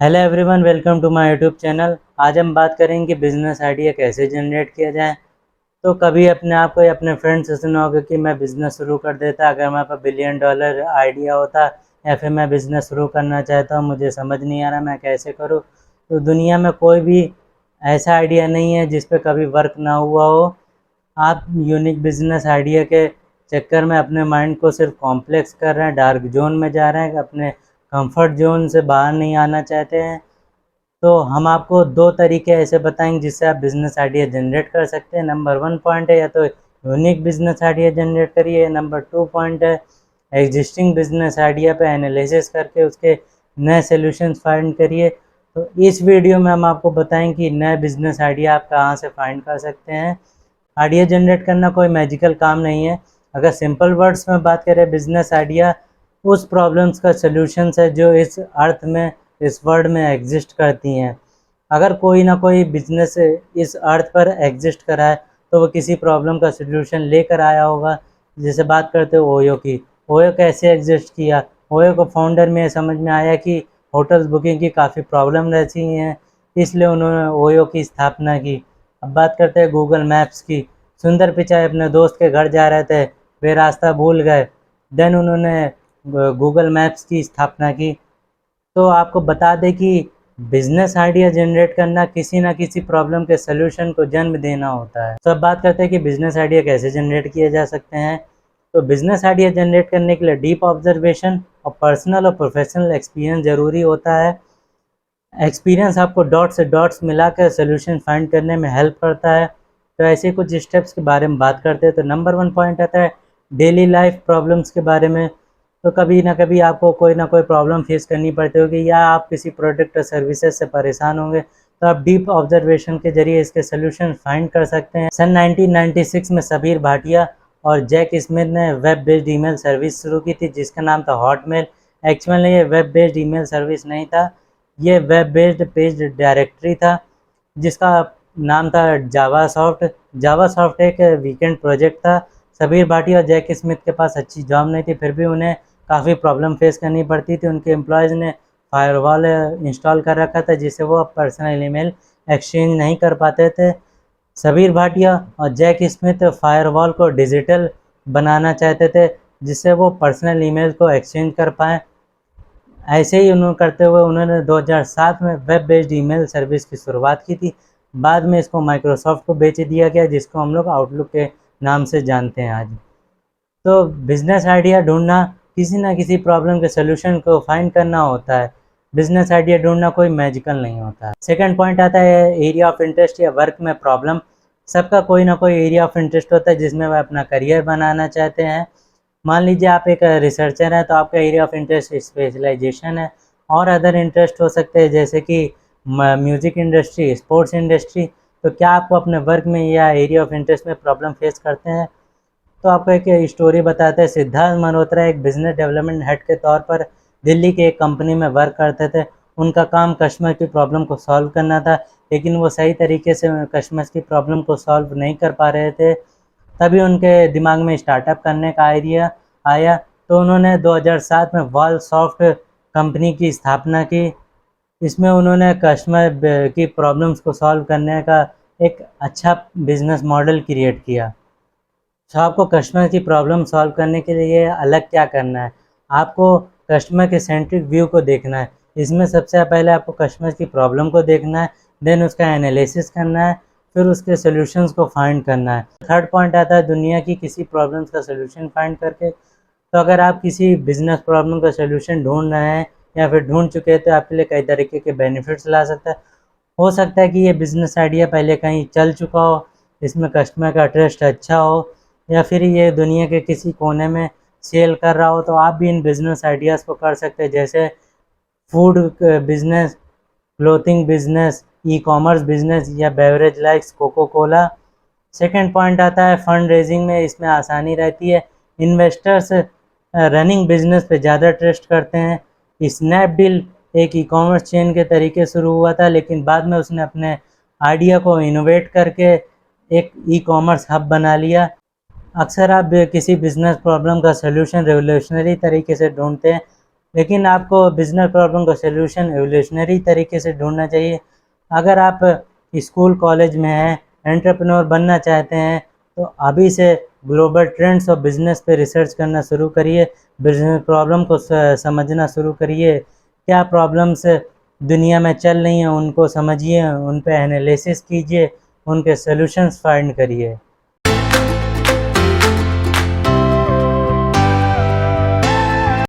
Hello everyone, welcome to my YouTube channel. आज हम बात करेंगे कि बिज़नेस आइडिया कैसे जनरेट किया जाए। तो कभी अपने आप को या अपने फ्रेंड से सुना होगा कि मैं बिज़नेस शुरू कर देता अगर मेरे पास $1 बिलियन आइडिया होता, या फिर मैं बिज़नेस शुरू करना चाहता हूँ, मुझे समझ नहीं आ रहा मैं कैसे करूँ। तो दुनिया में कोई भी ऐसा आइडिया नहीं है जिस पे कभी वर्क ना हुआ हो। आप यूनिक बिज़नेस आइडिया के चक्कर में अपने माइंड को सिर्फ कॉम्प्लेक्स कर रहे हैं, डार्क जोन में जा रहे हैं, अपने कंफर्ट जोन से बाहर नहीं आना चाहते हैं। तो हम आपको दो तरीके ऐसे बताएंगे जिससे आप बिज़नेस आइडिया जनरेट कर सकते हैं। नंबर 1 पॉइंट है या तो यूनिक बिज़नेस आइडिया जनरेट करिए। नंबर 2 पॉइंट है एग्जिस्टिंग बिज़नेस आइडिया पे एनालिसिस करके उसके नए सॉल्यूशंस फाइंड करिए। तो इस वीडियो में हम आपको बताएंगे कि नए बिज़नेस आइडिया आप कहाँ से फाइंड कर सकते हैं। आइडिया जनरेट करना कोई मैजिकल काम नहीं है। अगर सिंपल वर्ड्स में बात करें, बिज़नेस आइडिया उस प्रॉब्लम्स का सॉल्यूशंस है जो इस अर्थ में, इस वर्ल्ड में एग्जिस्ट करती हैं। अगर कोई ना कोई बिजनेस इस अर्थ पर एग्जिस्ट करा है तो वो किसी प्रॉब्लम का सलूशन लेकर आया होगा। जैसे बात करते हो ओयो की, ओयो कैसे एग्जिस्ट किया। ओयो को फाउंडर में समझ में आया कि होटल्स बुकिंग की काफ़ी प्रॉब्लम रहती हैं, इसलिए उन्होंने ओयो की स्थापना की। अब बात करते हैं गूगल मैप्स की। सुंदर पिचाई अपने दोस्त के घर जा रहे थे, वे रास्ता भूल गए, देन उन्होंने गूगल मैप्स की स्थापना की। तो आपको बता दें कि बिजनेस आइडिया जनरेट करना किसी ना किसी प्रॉब्लम के सलूशन को जन्म देना होता है। तो अब बात करते हैं कि बिजनेस आइडिया कैसे जनरेट किए जा सकते हैं। तो बिजनेस आइडिया जनरेट करने के लिए डीप ऑब्जर्वेशन और पर्सनल और प्रोफेशनल एक्सपीरियंस ज़रूरी होता है। एक्सपीरियंस आपको डॉट से डॉट्स मिलाकर सोल्यूशन फाइंड करने में हेल्प करता है। तो ऐसे कुछ स्टेप्स के बारे में बात करते हैं। तो नंबर 1 पॉइंट आता है डेली लाइफ प्रॉब्लम्स के बारे में। तो कभी ना कभी आपको कोई ना कोई प्रॉब्लम फेस करनी पड़ती होगी, या आप किसी प्रोडक्ट और सर्विसेज से परेशान होंगे, तो आप डीप ऑब्जर्वेशन के जरिए इसके सोल्यूशन फाइंड कर सकते हैं। सन 1996 में सबीर भाटिया और जैक स्मिथ ने वेब बेस्ड ईमेल सर्विस शुरू की थी जिसका नाम था हॉटमेल। एक्चुअल में ये वेब बेस्ड ईमेल सर्विस नहीं था, ये वेब बेस्ड पेज डायरेक्टरी था जिसका नाम था जावासॉफ्ट। जावासॉफ्ट एक वीकेंड प्रोजेक्ट था। सबीर भाटिया और जैक स्मिथ के पास अच्छी जॉब नहीं थी, फिर भी उन्हें काफ़ी प्रॉब्लम फेस करनी पड़ती थी। उनके एम्प्लॉयज़ ने फायरवॉल इंस्टॉल कर रखा था जिससे वो पर्सनल ईमेल एक्सचेंज नहीं कर पाते थे। सबीर भाटिया और जैक स्मिथ फायरवॉल को डिजिटल बनाना चाहते थे जिससे वो पर्सनल ईमेल को एक्सचेंज कर पाएँ। ऐसे ही उन्होंने करते हुए उन्होंने 2007 में वेब बेस्ड ईमेल सर्विस की शुरुआत की थी। बाद में इसको माइक्रोसॉफ्ट को बेच दिया गया जिसको हम लोग आउटलुक के नाम से जानते हैं आज। तो बिजनेस आइडिया ढूंढना किसी ना किसी प्रॉब्लम के सोल्यूशन को फाइंड करना होता है। बिजनेस आइडिया ढूंढना कोई मैजिकल नहीं होता है। सेकंड पॉइंट आता है एरिया ऑफ इंटरेस्ट या वर्क में प्रॉब्लम। सबका कोई ना कोई एरिया ऑफ इंटरेस्ट होता है जिसमें वह अपना करियर बनाना चाहते हैं। मान लीजिए आप एक रिसर्चर हैं तो आपका एरिया ऑफ इंटरेस्ट स्पेशलाइजेशन है, और अदर इंटरेस्ट हो सकते हैं जैसे कि म्यूज़िक इंडस्ट्री, स्पोर्ट्स इंडस्ट्री। तो क्या आपको अपने वर्क में या एरिया ऑफ इंटरेस्ट में प्रॉब्लम फेस करते हैं? तो आपको एक स्टोरी बताते हैं। सिद्धार्थ मल्होत्रा एक बिजनेस डेवलपमेंट हेड के तौर पर दिल्ली के एक कंपनी में वर्क करते थे। उनका काम कस्टमर की प्रॉब्लम को सॉल्व करना था, लेकिन वो सही तरीके से कस्टमर्स की प्रॉब्लम को सॉल्व नहीं कर पा रहे थे। तभी उनके दिमाग में स्टार्टअप करने का आइडिया आया। तो उन्होंने 2007 में वॉल सॉफ्ट कंपनी की स्थापना की। इसमें उन्होंने कस्टमर की प्रॉब्लम्स को सॉल्व करने का एक अच्छा बिजनेस मॉडल क्रिएट किया। तो आपको कस्टमर की प्रॉब्लम सॉल्व करने के लिए अलग क्या करना है, आपको कस्टमर के सेंट्रिक व्यू को देखना है। इसमें सबसे पहले आपको कस्टमर की प्रॉब्लम को देखना है, देन उसका एनालिसिस करना है, फिर उसके सॉल्यूशंस को फाइंड करना है। थर्ड पॉइंट आता है दुनिया की किसी प्रॉब्लम्स का सॉल्यूशन फाइंड करके। तो अगर आप किसी बिजनेस प्रॉब्लम का सॉल्यूशन ढूंढ रहे हैं या फिर ढूंढ चुके हैं तो आपके लिए कई तरीके के बेनिफिट्स ला सकता है। हो सकता है कि ये बिज़नेस आइडिया पहले कहीं चल चुका हो, इसमें कस्टमर का ट्रस्ट अच्छा हो, या फिर ये दुनिया के किसी कोने में सेल कर रहा हो। तो आप भी इन बिज़नेस आइडियाज़ को कर सकते हैं, जैसे food business, clothing business, e commerce business या beverage likes coca cola. Second point आता है फंड रेजिंग में। इसमें आसानी रहती है। इन्वेस्टर्स रनिंग बिजनेस पे ज़्यादा ट्रस्ट करते हैं। स्नैपडील एक ई कॉमर्स चेन के तरीके शुरू हुआ था, लेकिन बाद में उसने अपने आइडिया को इनोवेट करके एक ई कॉमर्स हब बना लिया। अक्सर आप किसी बिजनेस प्रॉब्लम का सलूशन रेवोल्यूशनरी तरीके से ढूंढते हैं, लेकिन आपको बिजनेस प्रॉब्लम का सलूशन एवोल्यूशनरी तरीके से ढूंढना चाहिए। अगर आप स्कूल कॉलेज में हैं, एंटरप्रेन्योर बनना चाहते हैं, तो अभी से ग्लोबल ट्रेंड्स और बिजनेस पे रिसर्च करना शुरू करिए। बिजनेस प्रॉब्लम को समझना शुरू करिए, क्या प्रॉब्लम्स दुनिया में चल रही हैं उनको समझिए, उन पे एनालिसिस कीजिए, उनके सॉल्यूशंस फाइंड करिए।